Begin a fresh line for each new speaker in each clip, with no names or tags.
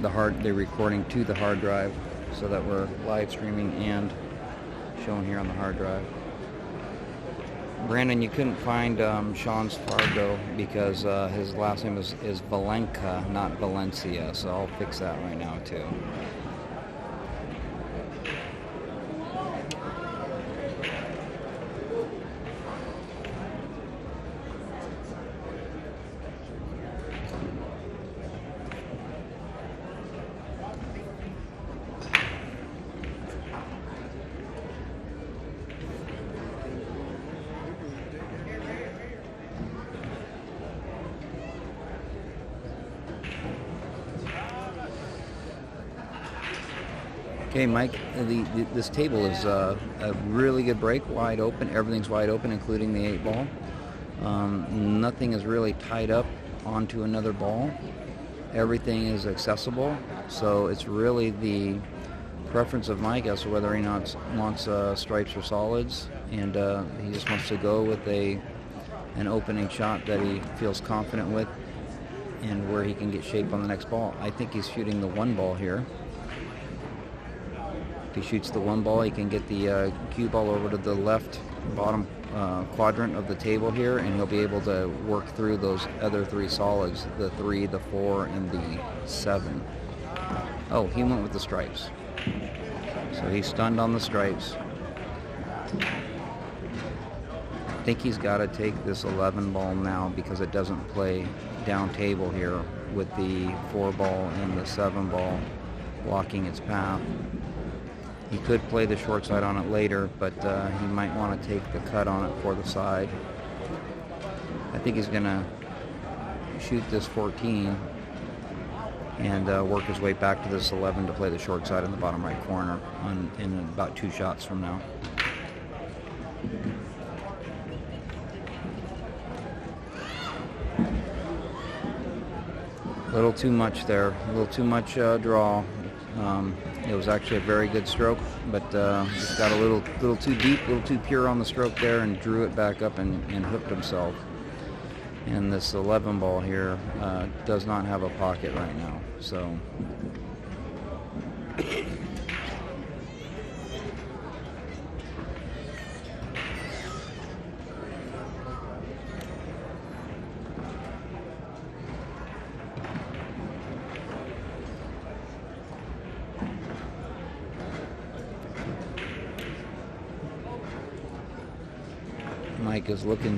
the recording to the hard drive, so that we're live streaming and showing here on the hard drive. Brandon, you couldn't find Shaun's Fargo because his last name is Valenca, not Valencia, so I'll fix that right now too. Okay, Mike, this table is a really good break, wide open. Everything's wide open, including the 8-ball. Nothing is really tied up onto another ball. Everything is accessible, so it's really the preference of Mike as to whether he wants stripes or solids, and he just wants to go with an opening shot that he feels confident with and where he can get shape on the next ball. I think he's shooting the 1 ball here. If he shoots the 1 ball, he can get the cue ball over to the left bottom quadrant of the table here, and he'll be able to work through those other 3 solids, the 3, the 4, and the 7. Oh, he went with the stripes. So he's stunned on the stripes. I think he's got to take this 11 ball now because it doesn't play down table here with the 4 ball and the 7 ball blocking its path. He could play the short side on it later, but he might want to take the cut on it for the side. I think he's going to shoot this 14 and work his way back to this 11 to play the short side in the bottom right corner in about 2 shots from now. A little too much there, a little too much draw. It was actually a very good stroke, but just got a little too deep, a little too pure on the stroke there, and drew it back up and hooked himself. And this 11 ball here does not have a pocket right now, so Mike is looking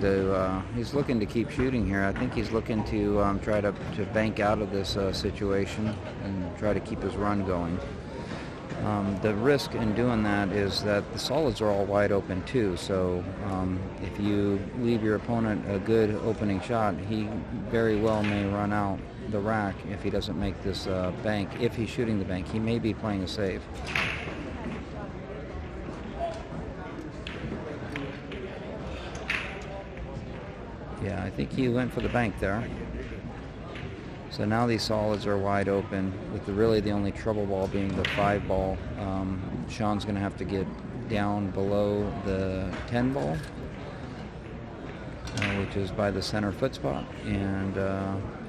to keep shooting here. I think he's looking to try to bank out of this situation and try to keep his run going. The risk in doing that is that the solids are all wide open too, so if you leave your opponent a good opening shot, he very well may run out the rack if he doesn't make this bank. If he's shooting the bank, he may be playing a save. Yeah, I think he went for the bank there. So now these solids are wide open, with really the only trouble ball being the 5 ball. Shaun's going to have to get down below the 10 ball, which is by the center foot spot, and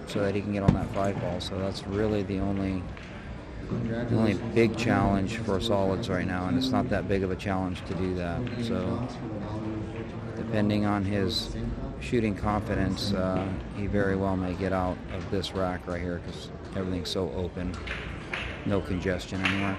so that he can get on that 5 ball. So that's really the only big challenge for solids right now, and it's not that big of a challenge to do that. So depending on his shooting confidence, he very well may get out of this rack right here because everything's so open, no congestion anywhere.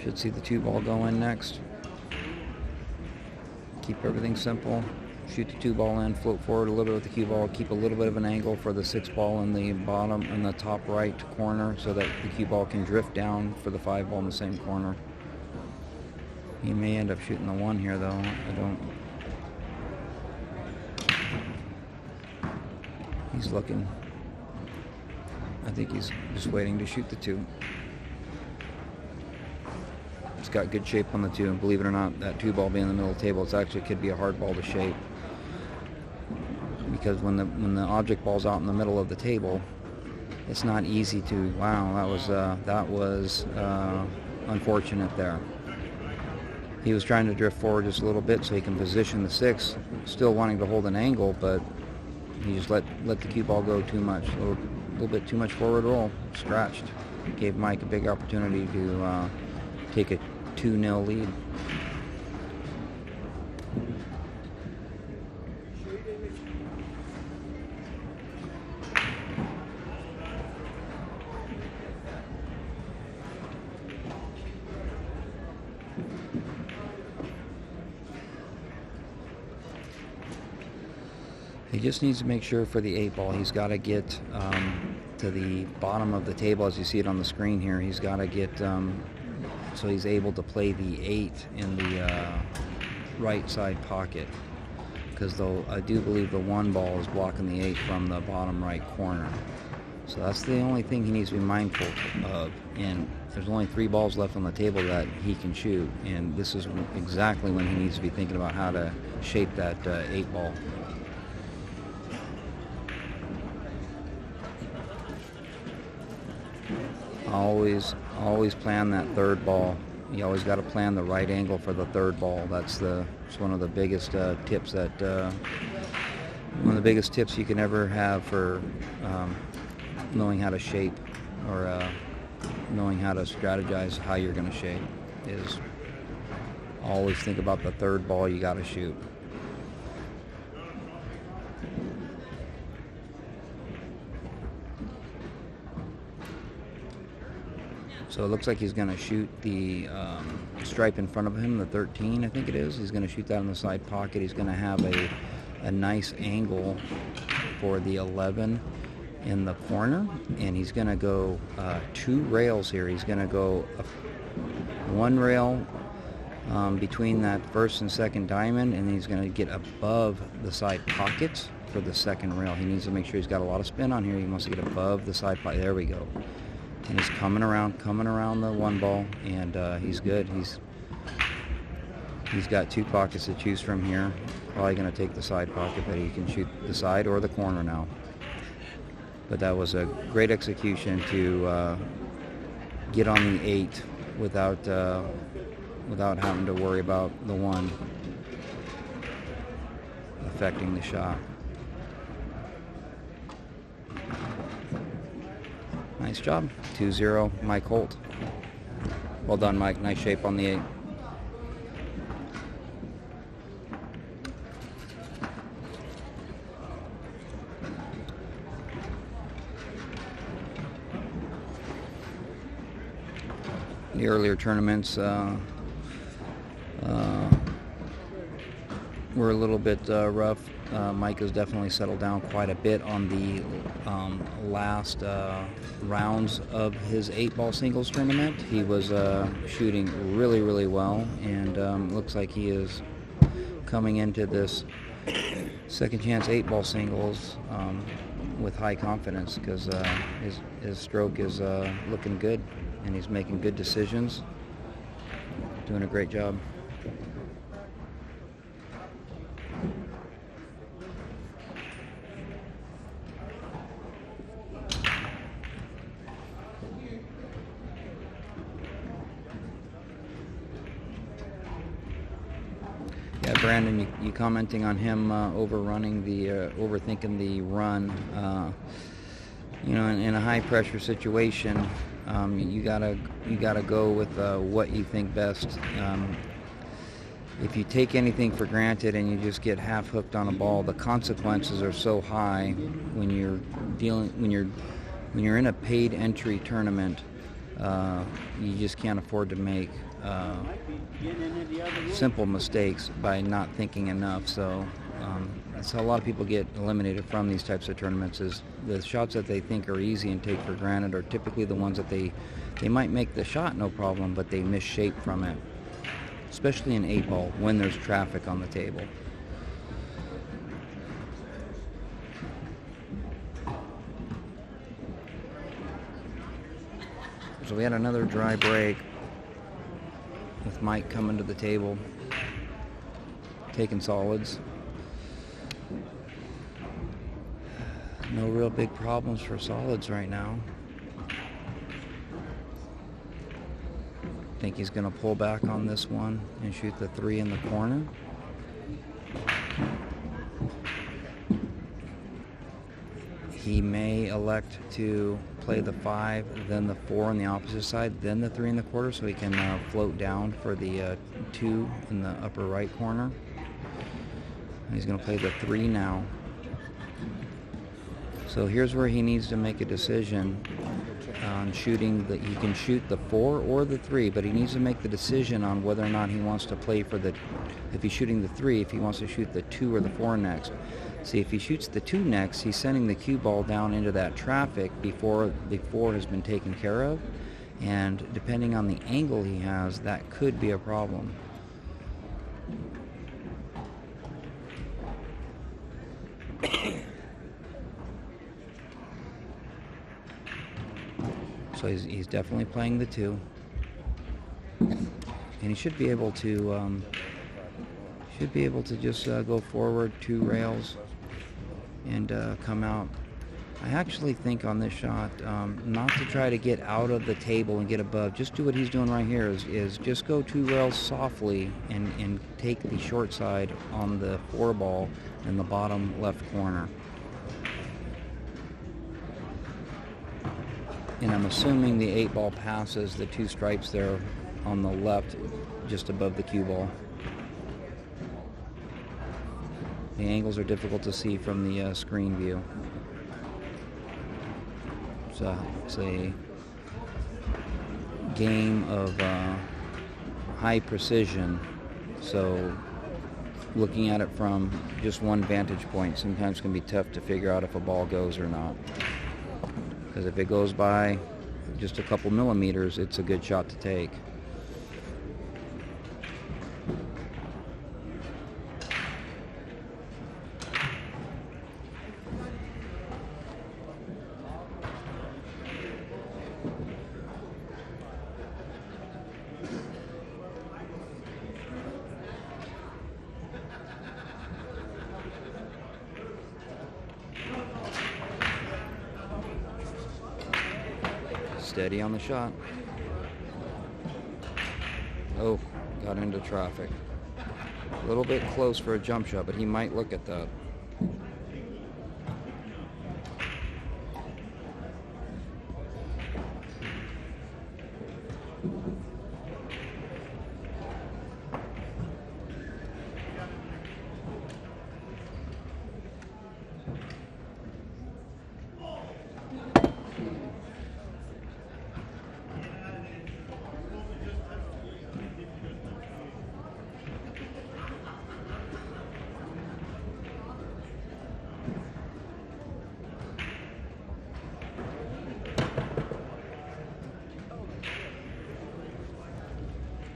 Should see the 2 ball go in next. Keep everything simple. Shoot the 2 ball in, float forward a little bit with the cue ball, keep a little bit of an angle for the 6 ball in the bottom, in the top right corner, so that the cue ball can drift down for the 5 ball in the same corner. He may end up shooting the 1 here though. He's looking. I think he's just waiting to shoot the 2. It's got good shape on the 2, and believe it or not, that 2 ball being in the middle of the table, it's actually could be a hard ball to shape. Because when the object ball's out in the middle of the table, it's not easy to. Wow, that was unfortunate there. he was trying to drift forward just a little bit so he can position the 6, still wanting to hold an angle, but he just let the cue ball go too much, a little bit too much forward roll, scratched. Gave Mike a big opportunity to take a 2-0 lead. He just needs to make sure for the 8-ball, he's got to get to the bottom of the table as you see it on the screen here. He's got to get so he's able to play the 8 in the right side pocket, because I do believe the 1 ball is blocking the 8 from the bottom right corner. So that's the only thing he needs to be mindful of. And there's only 3 balls left on the table that he can shoot, and this is exactly when he needs to be thinking about how to shape that 8 ball. Always plan that 3rd ball. You always got to plan the right angle for the 3rd ball. It's one of the biggest tips one of the biggest tips you can ever have for knowing how to shape or knowing how to strategize how you're going to shape is always think about the 3rd ball you got to shoot. So it looks like he's going to shoot the stripe in front of him, the 13, I think it is. He's going to shoot that in the side pocket. He's going to have a nice angle for the 11 in the corner, and he's going to go 2 rails here. He's going to go 1 rail between that 1st and 2nd diamond, and then he's going to get above the side pockets for the 2nd rail. He needs to make sure he's got a lot of spin on here. He wants to get above the side pocket. There we go. And he's coming around the 1 ball, and he's good. He's got 2 pockets to choose from here. Probably going to take the side pocket, but he can shoot the side or the corner now. But that was a great execution to get on the 8 without having to worry about the 1 affecting the shot. Nice job. 2-0, Mike Holt. Well done, Mike. Nice shape on the 8. The earlier tournaments were a little bit rough. Mike has definitely settled down quite a bit on the last rounds of his 8-ball singles tournament. He was shooting really, really well, and looks like he is coming into this second chance 8-ball singles with high confidence, because his stroke is looking good, and he's making good decisions, doing a great job. Yeah, Brandon, you commenting on him overthinking the run. In a high pressure situation, you gotta go with what you think best. If you take anything for granted and you just get half hooked on a ball, the consequences are so high when you're in a paid entry tournament. You just can't afford to make simple mistakes by not thinking enough. So that's how a lot of people get eliminated from these types of tournaments, is the shots that they think are easy and take for granted are typically the ones that they might make the shot no problem, but they miss shape from it, especially in 8-ball when there's traffic on the table. So we had another dry break with Mike coming to the table, taking solids. No real big problems for solids right now. I think he's going to pull back on this one and shoot the 3 in the corner. He may elect to play the 5, then the 4 on the opposite side, then the 3 in the quarter, so he can float down for the 2 in the upper right corner. And he's going to play the 3 now. So here's where he needs to make a decision on shooting. He can shoot the 4 or the 3, but he needs to make the decision on whether or not he wants to play for the, if he's shooting the 3, if he wants to shoot the 2 or the 4 next. See, if he shoots the 2 next, he's sending the cue ball down into that traffic before has been taken care of, and depending on the angle he has, that could be a problem. So he's definitely playing the 2, and he should be able to just go forward 2 rails and come out. I actually think on this shot, not to try to get out of the table and get above. Just do what he's doing right here. Is just go 2 rails softly and take the short side on the 4 ball in the bottom left corner. And I'm assuming the 8 ball passes the 2 stripes there on the left, just above the cue ball. The angles are difficult to see from the screen view. So it's a game of high precision. So looking at it from just one vantage point sometimes can be tough to figure out if a ball goes or not. Because if it goes by just a couple millimeters, it's a good shot to take. Steady on the shot. Oh, got into traffic. A little bit close for a jump shot, but he might look at that.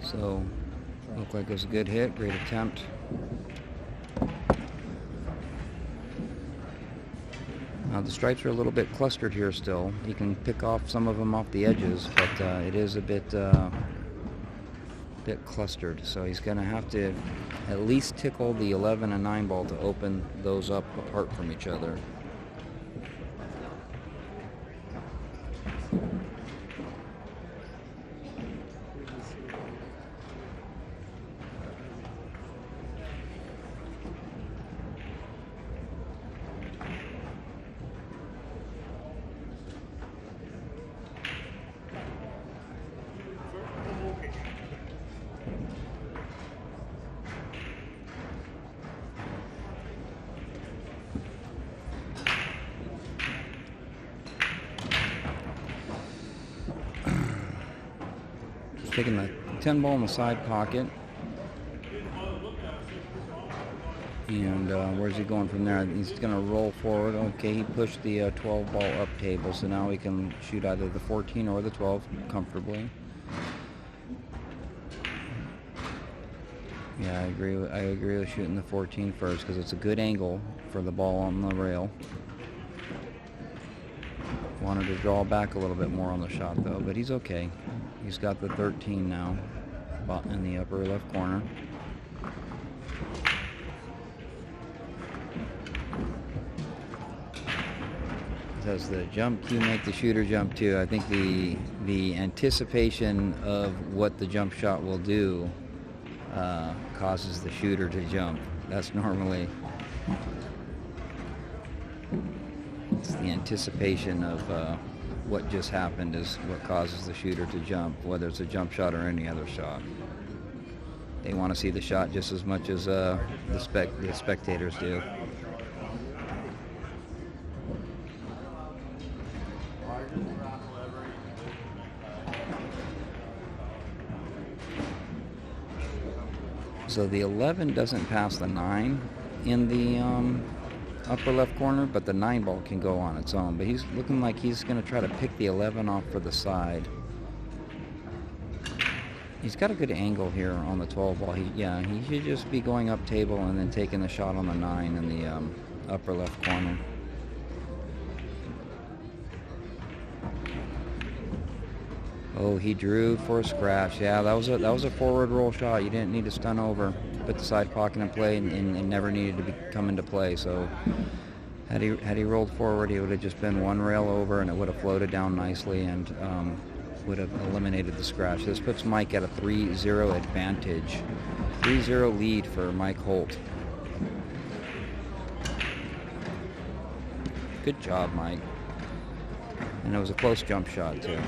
So, looked like it was a good hit, great attempt. Now the stripes are a little bit clustered here still. You can pick off some of them off the edges, but it is a bit clustered. So he's going to have to at least tickle the 11 and 9 ball to open those up apart from each other. Taking the 10 ball in the side pocket. And where's he going from there? He's going to roll forward. Okay, he pushed the 12 ball up table, so now he can shoot either the 14 or the 12 comfortably. Yeah, I agree with shooting the 14 first because it's a good angle for the ball on the rail. Wanted to draw back a little bit more on the shot though, but he's okay. He's got the 13 now, in the upper left corner. Does the jump cue make the shooter jump too? I think the anticipation of what the jump shot will do causes the shooter to jump. That's normally, it's the anticipation of what just happened is what causes the shooter to jump, whether it's a jump shot or any other shot. They want to see the shot just as much as the spectators do. So the 11 doesn't pass the 9 in the upper left corner, but the 9 ball can go on its own. But he's looking like he's going to try to pick the 11 off for the side. He's got a good angle here on the 12 ball. He should just be going up table and then taking the shot on the 9 in the upper left corner. Oh, he drew for a scratch. Yeah, that was a forward roll shot. You didn't need to stun over, put the side pocket in play, and never needed to come into play. So had he rolled forward, he would have just been one rail over, and it would have floated down nicely and would have eliminated the scratch. This puts Mike at a 3-0 advantage. 3-0 lead for Mike Holt. Good job, Mike. And it was a close jump shot too.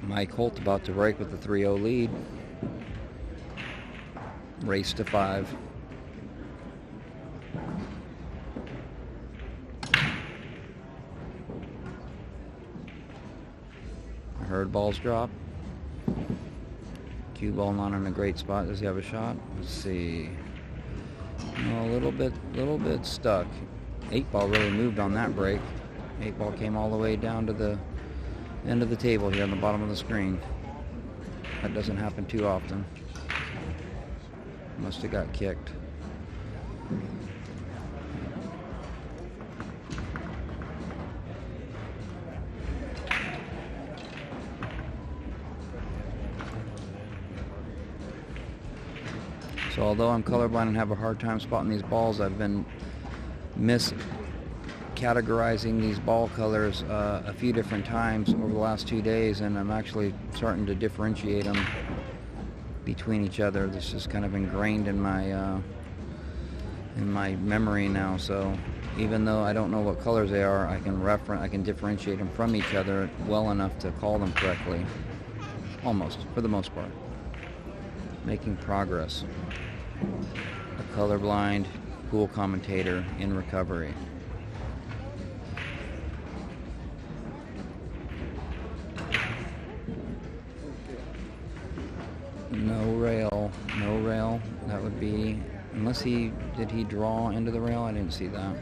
Mike Holt about to break with the 3-0 lead. Race to 5. I heard balls drop. Cue ball not in a great spot. Does he have a shot? Let's see. No, a little bit stuck. 8 ball really moved on that break. 8 ball came all the way down to the end of the table here on the bottom of the screen. That doesn't happen too often. Must have got kicked. So although I'm colorblind and have a hard time spotting these balls, I've been categorizing these ball colors a few different times over the last 2 days, and I'm actually starting to differentiate them between each other. This is kind of ingrained in my memory now. So even though I don't know what colors they are, I can differentiate them from each other well enough to call them correctly. Almost, for the most part. Making progress. A colorblind pool commentator in recovery. No rail. That would be, unless did he draw into the rail? I didn't see that.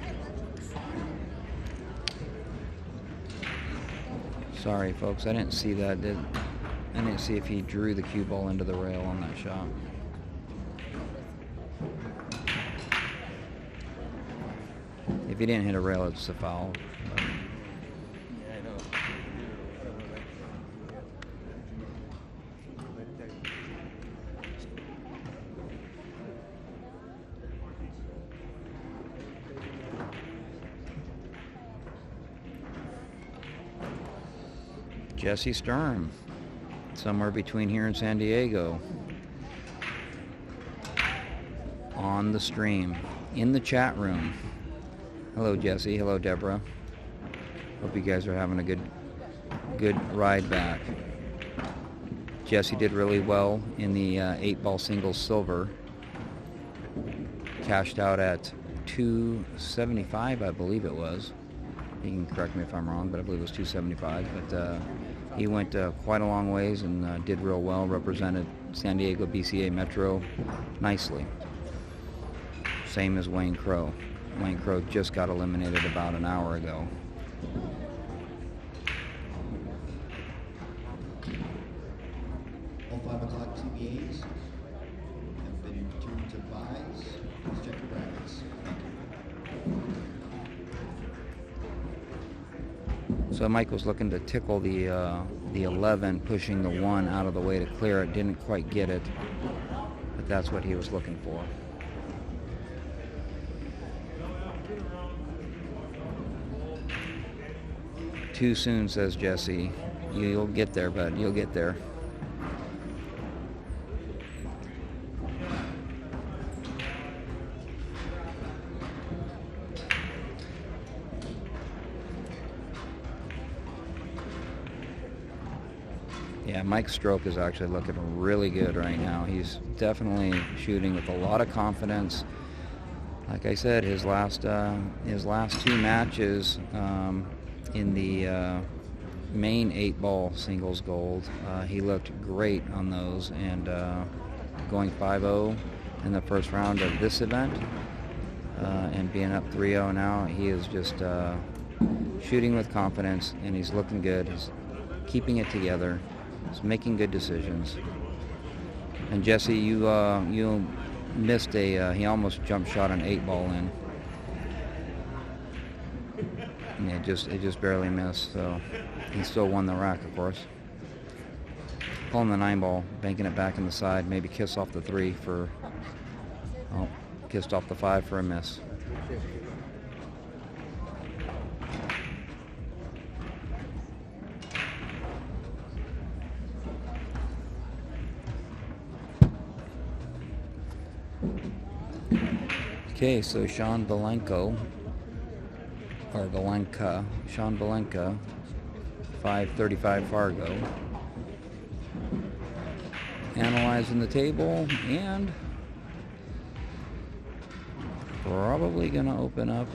Sorry, folks, I didn't see that. I didn't see if he drew the cue ball into the rail on that shot. If he didn't hit a rail, it's a foul. Jesse Sturm, somewhere between here and San Diego, on the stream, in the chat room. Hello, Jesse. Hello, Deborah. Hope you guys are having a good ride back. Jesse did really well in the 8-ball singles silver. Cashed out at 275, I believe it was. You can correct me if I'm wrong, but I believe it was 275. But he went quite a long ways and did real well. Represented San Diego BCA Metro nicely. Same as Wayne Crow. Wayne Crow just got eliminated about an hour ago.
All 5 o'clock TBAs have been tuned to buys. Please check your brackets.
So Mike was looking to tickle the 11, pushing the 1 out of the way to clear it. Didn't quite get it, but that's what he was looking for. Too soon, says Jesse. You'll get there, bud. You'll get there. Yeah, Mike's stroke is actually looking really good right now. He's definitely shooting with a lot of confidence. Like I said, his last 2 matches in the main 8-ball singles gold, he looked great on those, and going 5-0 in the first round of this event and being up 3-0 now, he is just shooting with confidence, and he's looking good. He's keeping it together. He's making good decisions. And Jesse, you missed he almost jump shot an 8-ball in. And it just barely missed, so he still won the rack, of course. Pulling the 9-ball, banking it back in the side, maybe kiss off the 3 for, oh, kissed off the 5 for a miss. Okay, so Shaun Valenca, Shaun Valenca, 535 Fargo. Analyzing the table, and probably going to open up.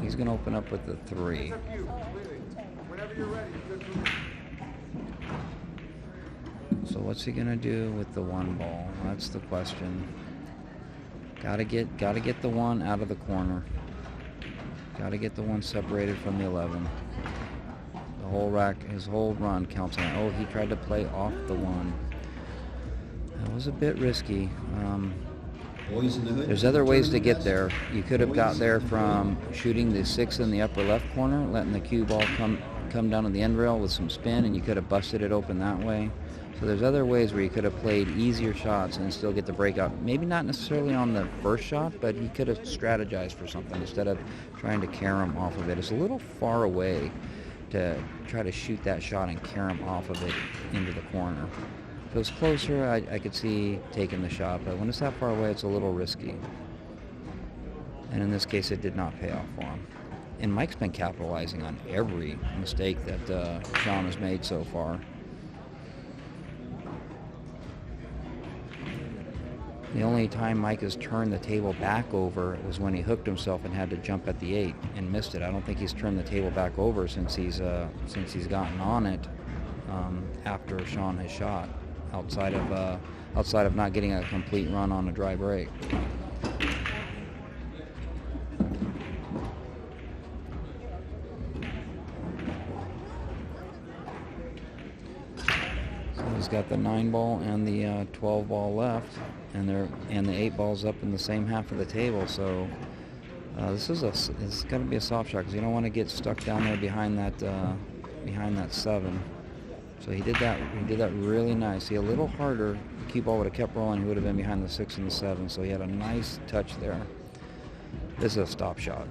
He's going to open up with the 3. So what's he going to do with the 1 ball? That's the question. Gotta get the 1 out of the corner. Gotta get the 1 separated from the 11. The whole rack, his whole run counts on. Oh, he tried to play off the 1. That was a bit risky. There's other ways to get there. You could have got there from shooting the 6 in the upper left corner, letting the cue ball come down to the end rail with some spin, and you could have busted it open that way. So there's other ways where you could have played easier shots and still get the breakout. Maybe not necessarily on the first shot, but he could have strategized for something instead of trying to carom off of it. It's a little far away to try to shoot that shot and carom off of it into the corner. If it was closer, I could see taking the shot, but when it's that far away, it's a little risky. And in this case, it did not pay off for him. And Mike's been capitalizing on every mistake that Shaun has made so far. The only time Mike has turned the table back over was when he hooked himself and had to jump at the 8 and missed it. I don't think he's turned the table back over since he's gotten on it after Shaun has shot, outside of not getting a complete run on a dry break. So he's got the 9-ball and the 12-ball left. And the 8-ball's up in the same half of the table, so it's got to be a soft shot because you don't want to get stuck down there behind that 7. So he did that really nice. A little harder. The cue ball would have kept rolling. He would have been behind the 6 and the 7. So he had a nice touch there. This is a stop shot.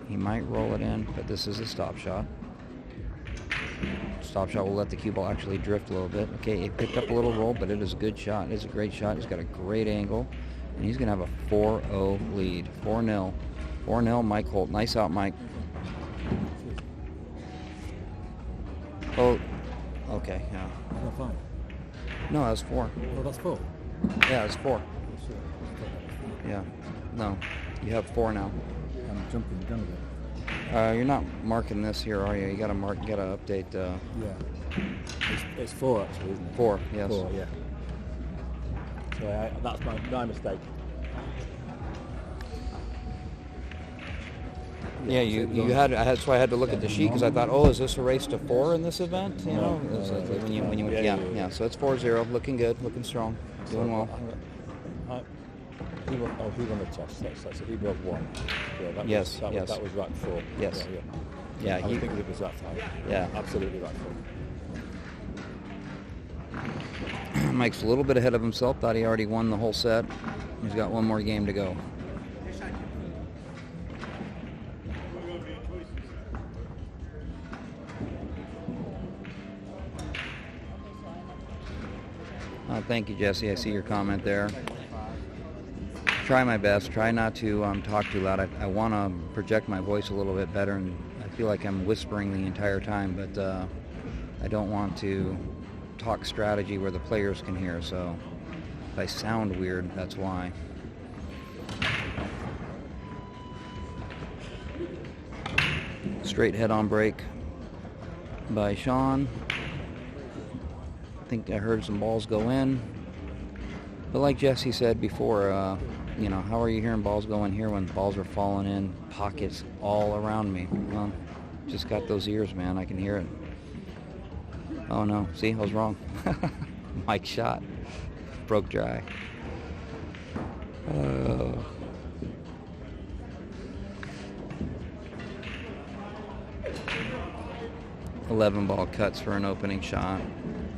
He might roll it in, but this is a stop shot. Stop shot will let the cue ball actually drift a little bit. Okay, it picked up a little roll, but it is a good shot. It's a great shot. He's got a great angle, and he's going to have a 4-0 lead. 4-0. 4-0, Mike Holt. Nice out, Mike. Oh, okay, yeah.
Is that 5?
No, that's 4.
Oh, that's 4.
Yeah, it's 4.
Oh, shit.
Yeah. No, you have 4 now.
I'm jumping the gun a bit.
You're not marking this here, are you? You gotta update.
Yeah. It's 4 actually, isn't it?
4, yes.
4, yeah. So that's my mistake.
Yeah, you had. That's why I had to look at the sheet because I thought, oh, is this a race to 4 in this event? You know, when you yeah. So it's 4-0, looking good, looking strong, doing well.
He won the toss. So he broke 1. Yeah,
Yes.
That was rack 4.
Yes.
Yeah. I was thinking it was that time.
Yeah.
Absolutely rack 4.
Mike's a little bit ahead of himself. Thought he already won the whole set. He's got one more game to go. Thank you, Jesse. I see your comment there. Try my best. Try not to talk too loud. I want to project my voice a little bit better, and I feel like I'm whispering the entire time, but I don't want to talk strategy where the players can hear, so if I sound weird, that's why. Straight head-on break by Shaun. I think I heard some balls go in. But like Jesse said before, you know, how are you hearing balls go in here when balls are falling in pockets all around me? Well, just got those ears, man. I can hear it. Oh no, see, I was wrong. Mike shot. Broke dry. 11 ball cuts for an opening shot.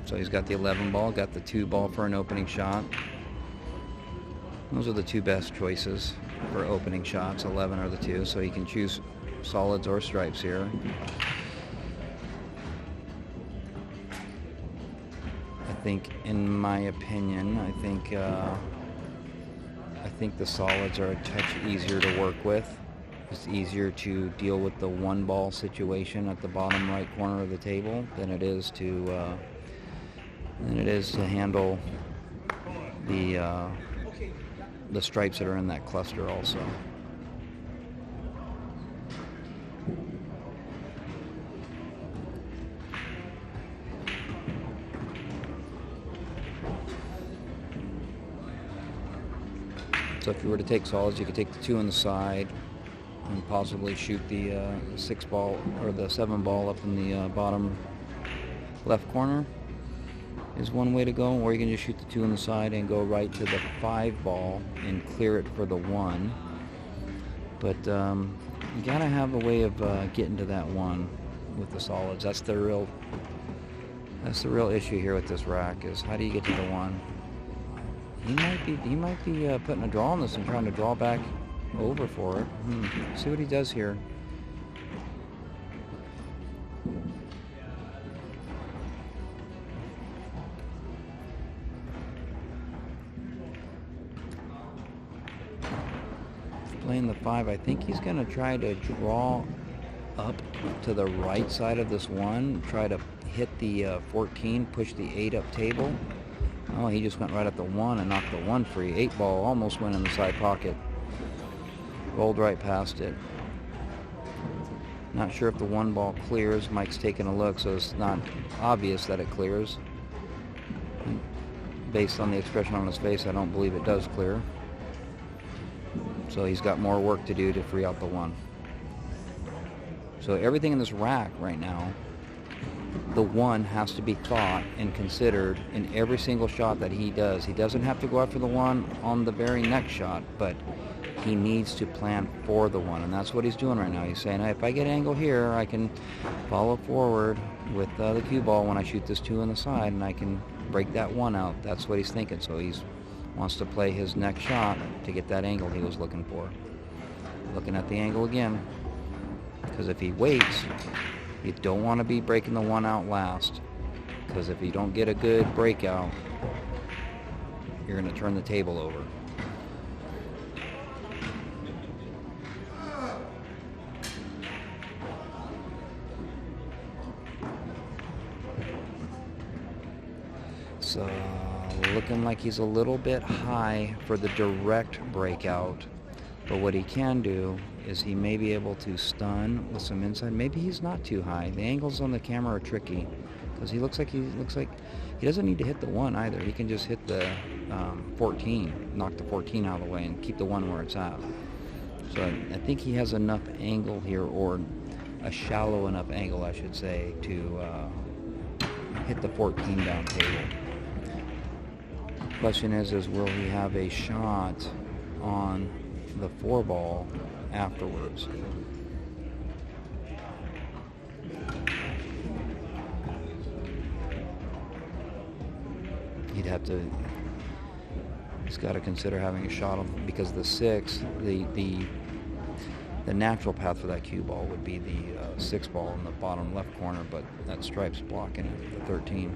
So he's got the 11 ball, got the 2 ball for an opening shot. Those are the 2 best choices for opening shots. 11 are the 2, so he can choose solids or stripes here. I think, in my opinion, I think the solids are a touch easier to work with. It's easier to deal with the 1 ball situation at the bottom right corner of the table than it is to handle the stripes that are in that cluster also. So if you were to take solids, you could take the 2 on the side and possibly shoot the 6 ball or the 7 ball up in the bottom left corner is one way to go, or you can just shoot the 2 on the side and go right to the 5 ball and clear it for the 1. But you gotta have a way of getting to that 1 with the solids. That's the real issue here with this rack, is how do you get to the 1? He might be putting a draw on this and trying to draw back over for it. See what he does here. Playing the 5, I think he's going to try to draw up to the right side of this 1, try to hit the 14, push the 8 up table. Oh, he just went right up the 1 and knocked the 1 free. 8 ball almost went in the side pocket. Rolled right past it. Not sure if the 1 ball clears. Mike's taking a look, so it's not obvious that it clears. Based on the expression on his face, I don't believe it does clear. So he's got more work to do to free out the 1. So everything in this rack right now, the 1 has to be thought and considered in every single shot that he does. He doesn't have to go after the 1 on the very next shot, but he needs to plan for the 1, and that's what he's doing right now. He's saying, hey, if I get angle here, I can follow forward with the cue ball when I shoot this 2 on the side, and I can break that 1 out. That's what he's thinking. So he wants to play his next shot to get that angle he was looking for. Looking at the angle again, because if he waits, you don't want to be breaking the 1 out last, because if you don't get a good breakout, you're going to turn the table over. looking like he's a little bit high for the direct breakout. But what he can do is he may be able to stun with some inside. Maybe he's not too high. The angles on the camera are tricky because he looks like he doesn't need to hit the 1 either. He can just hit the 14, knock the 14 out of the way and keep the 1 where it's at. So I think he has enough angle here, or a shallow enough angle, I should say, to hit the 14 down table. Question is will he have a shot on the 4 ball afterwards? He's got to consider having a shot on, because the 6, the natural path for that cue ball would be the 6 ball in the bottom left corner, but that stripe's blocking it, the 13.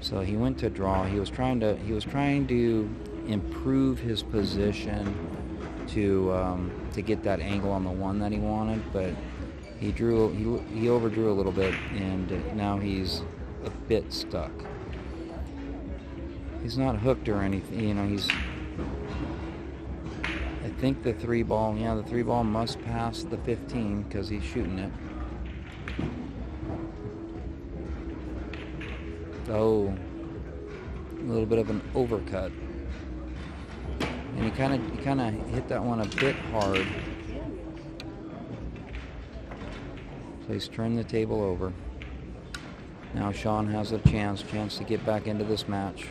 So he went to draw. He was trying to improve his position to get that angle on the 1 that he wanted, but he overdrew a little bit, and now he's a bit stuck. He's not hooked or anything, you know. I think the 3 ball, the 3 ball must pass the 15 because he's shooting it. Oh, a little bit of an overcut, and he kind of hit that one a bit hard. So he's turned the table over. Now Shaun has a chance to get back into this match.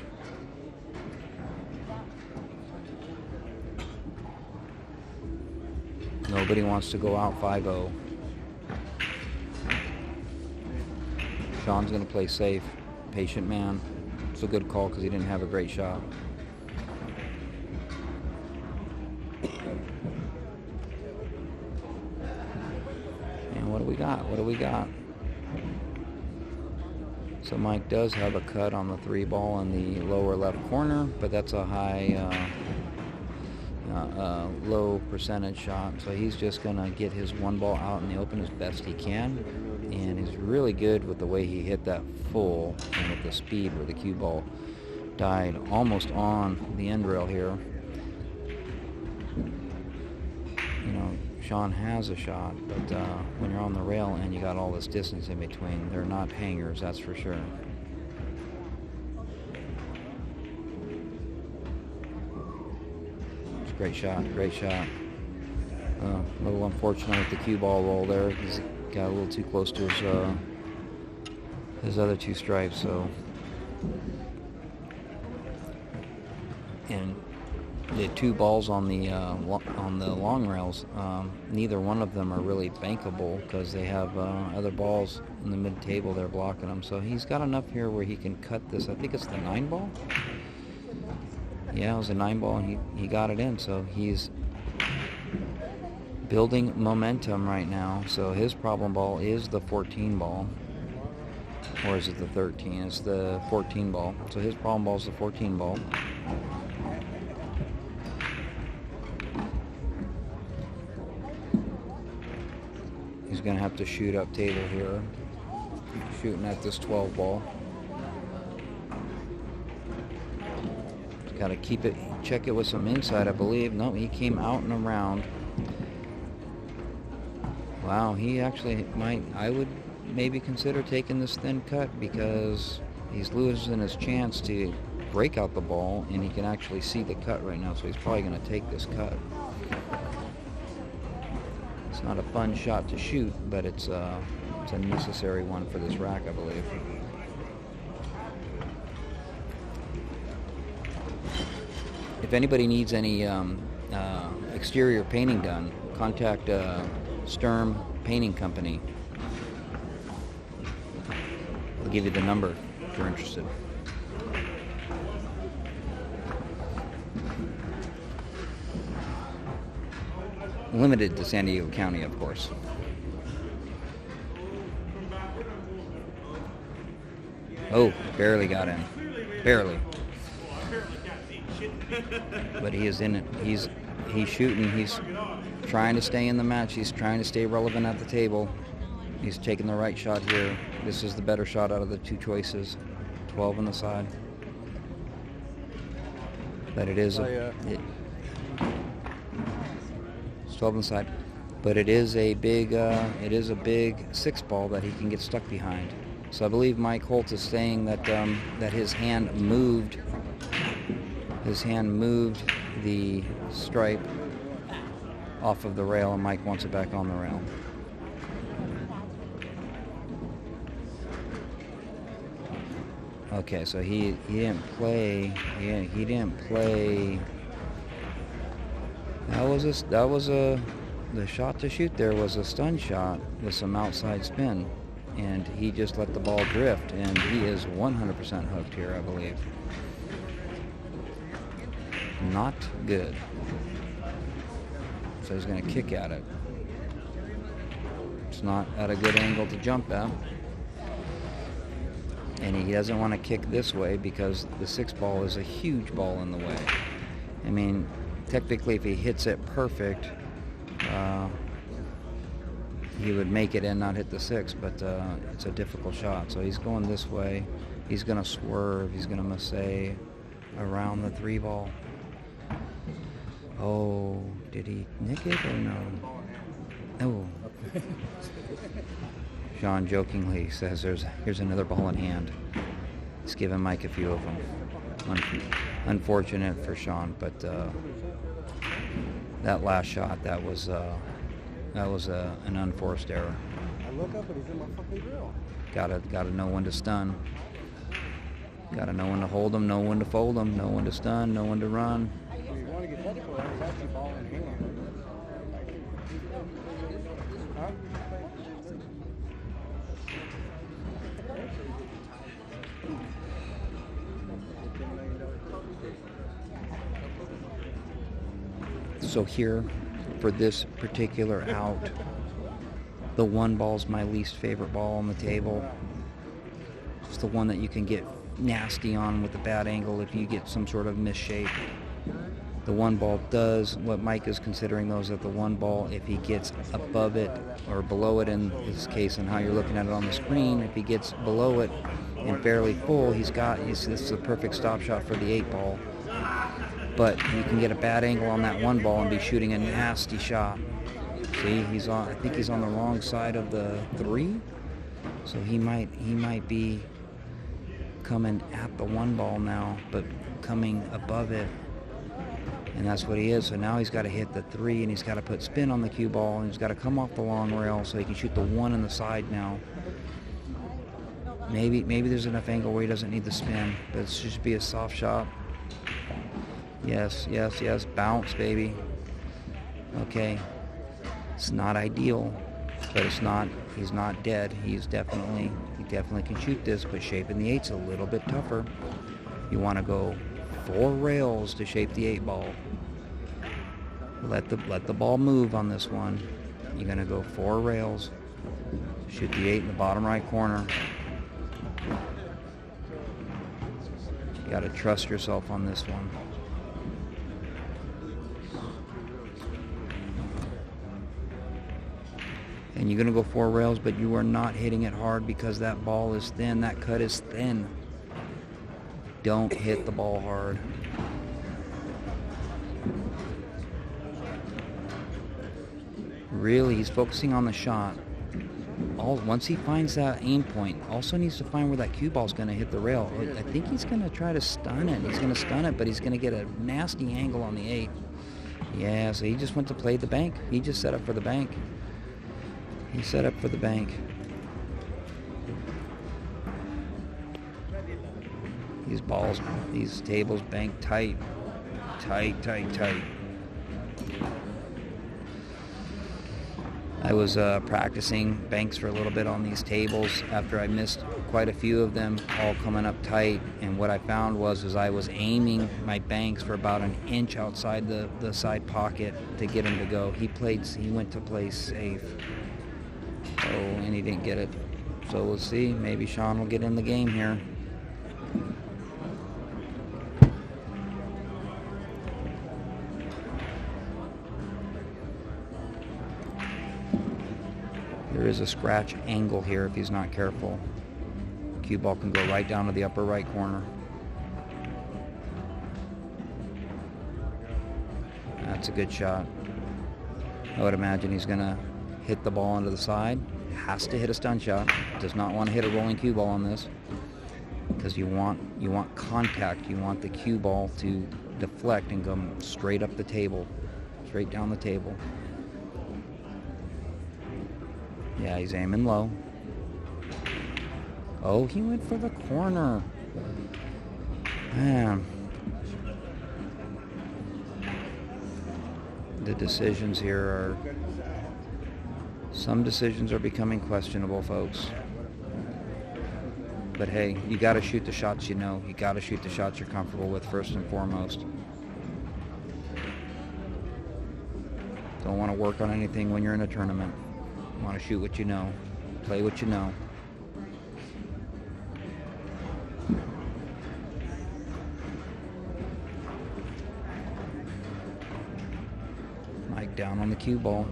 Nobody wants to go out 5-0. Shaun's going to play safe. Patient man. It's a good call because he didn't have a great shot. And what do we got? So Mike does have a cut on the 3 ball in the lower left corner, but that's a high, low percentage shot. So he's just going to get his 1 ball out in the open as best he can. And he's really good with the way he hit that full and with the speed where the cue ball died almost on the end rail here. You know, Shaun has a shot, but when you're on the rail and you got all this distance in between, they're not hangers, that's for sure. It's a great shot. A little unfortunate with the cue ball roll there. He's got a little too close to his other 2 stripes, so. And the 2 balls on the long rails, neither one of them are really bankable because they have other balls in the mid-table there blocking them. So he's got enough here where he can cut this. I think it's the 9 ball. Yeah, it was a 9 ball, and he got it in. So he's building momentum right now. So his problem ball is the 14 ball. Or is it the 13? It's the 14 ball. So his problem ball is the 14 ball. He's going to have to shoot up table here. Shooting at this 12 ball. He's got to keep it, check it with some inside, I believe. No, he came out and around. Wow, he actually might, I would maybe consider taking this thin cut because he's losing his chance to break out the ball, and he can actually see the cut right now, so he's probably going to take this cut. It's not a fun shot to shoot, but it's a necessary one for this rack, I believe. If anybody needs any exterior painting done, contact Sturm Painting Company. I'll give you the number if you're interested. Limited to San Diego County, of course. Oh, barely got in. Barely. But he is in it. He's shooting. He's trying to stay in the match. He's trying to stay relevant at the table. He's taking the right shot here. This is the better shot out of the 2 choices. 12 on the side. But it is it's 12 on the side. But it is a big 6 ball that he can get stuck behind. So I believe Mike Holt is saying that that his hand moved the stripe off of the rail, and Mike wants it back on the rail. Okay, so he didn't play. Yeah, he didn't play. The shot to shoot there was a stun shot with some outside spin, and he just let the ball drift, and he is 100% hooked here, I believe. Not good. So he's going to kick at it. It's not at a good angle to jump at. And he doesn't want to kick this way because the 6 ball is a huge ball in the way. I mean, technically if he hits it perfect, he would make it and not hit the 6, but it's a difficult shot. So he's going this way. He's going to swerve. He's going to massage around the 3 ball. Oh, did he nick it or no? Oh. Shaun jokingly says here's another ball in hand. He's giving Mike a few of them. Unfortunate for Shaun, but that last shot, that was an unforced error.
I look up and he's in my fucking grill.
Gotta know when to stun. Gotta know when to hold them, know when to fold them, know when to stun, know when to run.
If you want to get technical, it's actually ball in hand. Huh?
So here, for this particular out, the 1 ball's my least favorite ball on the table. It's the one that you can get nasty on with a bad angle if you get some sort of misshape. The 1 ball does what Mike is considering those at the 1 ball. If he gets above it or below it, in this case, and how you're looking at it on the screen, if he gets below it and fairly full, this is a perfect stop shot for the 8 ball. But you can get a bad angle on that 1 ball and be shooting a nasty shot. See, I think he's on the wrong side of the 3, so he might be coming at the 1 ball now, but coming above it, and that's what he is. So now he's got to hit the 3, and he's got to put spin on the cue ball, and he's got to come off the long rail so he can shoot the 1 in the side now. Maybe there's enough angle where he doesn't need the spin, but it should be a soft shot. Yes, bounce, baby. Okay, it's not ideal, but he's not dead. He definitely can shoot this, but shaping the 8's a little bit tougher. You want to go 4 rails to shape the 8 ball. Let the ball move on this one. You're gonna go 4 rails. Shoot the 8 in the bottom right corner. You got to trust yourself on this one. And you're going to go 4 rails, but you are not hitting it hard because that ball is thin. That cut is thin. Don't hit the ball hard. Really, he's focusing on the shot. Once he finds that aim point, also needs to find where that cue ball is going to hit the rail. I think he's going to try to stun it. He's going to stun it, but he's going to get a nasty angle on the 8. Yeah, so he just went to play the bank. He just set up for the bank. He set up for the bank. These tables bank tight. Tight. I was practicing banks for a little bit on these tables after I missed quite a few of them, all coming up tight. And what I found was I was aiming my banks for about an inch outside the side pocket to get him to go. He went to play safe. Oh, and he didn't get it. So we'll see. Maybe Shaun will get in the game here. There is a scratch angle here if he's not careful. Cue ball can go right down to the upper right corner. That's a good shot. I would imagine he's going to hit the ball onto the side. Has to hit a stun shot. Does not want to hit a rolling cue ball on this, because you want contact. You want the cue ball to deflect and go straight up the table, straight down the table. Yeah, he's aiming low. Oh, he went for the corner. Man. The decisions here are... Some decisions are becoming questionable, folks. But hey, you got to shoot the shots you know. You got to shoot the shots you're comfortable with first and foremost. Don't want to work on anything when you're in a tournament. You want to shoot what you know. Play what you know. Mike down on the cue ball.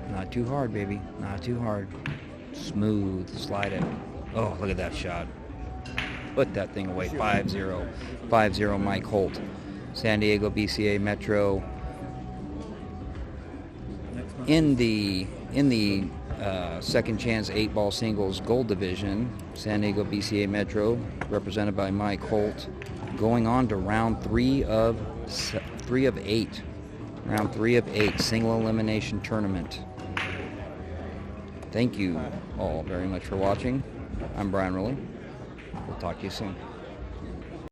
Not too hard, baby. Not too hard. Smooth. Slide it. Oh, look at that shot. Put that thing away. 5-0. 5-0 Mike Holt. San Diego BCA Metro. In the second chance 8-ball singles gold division, San Diego BCA Metro, represented by Mike Holt, going on to round 3 of 8. Round 3 of 8 single elimination tournament. Thank you all very much for watching. I'm Brian Rowley. We'll talk to you soon.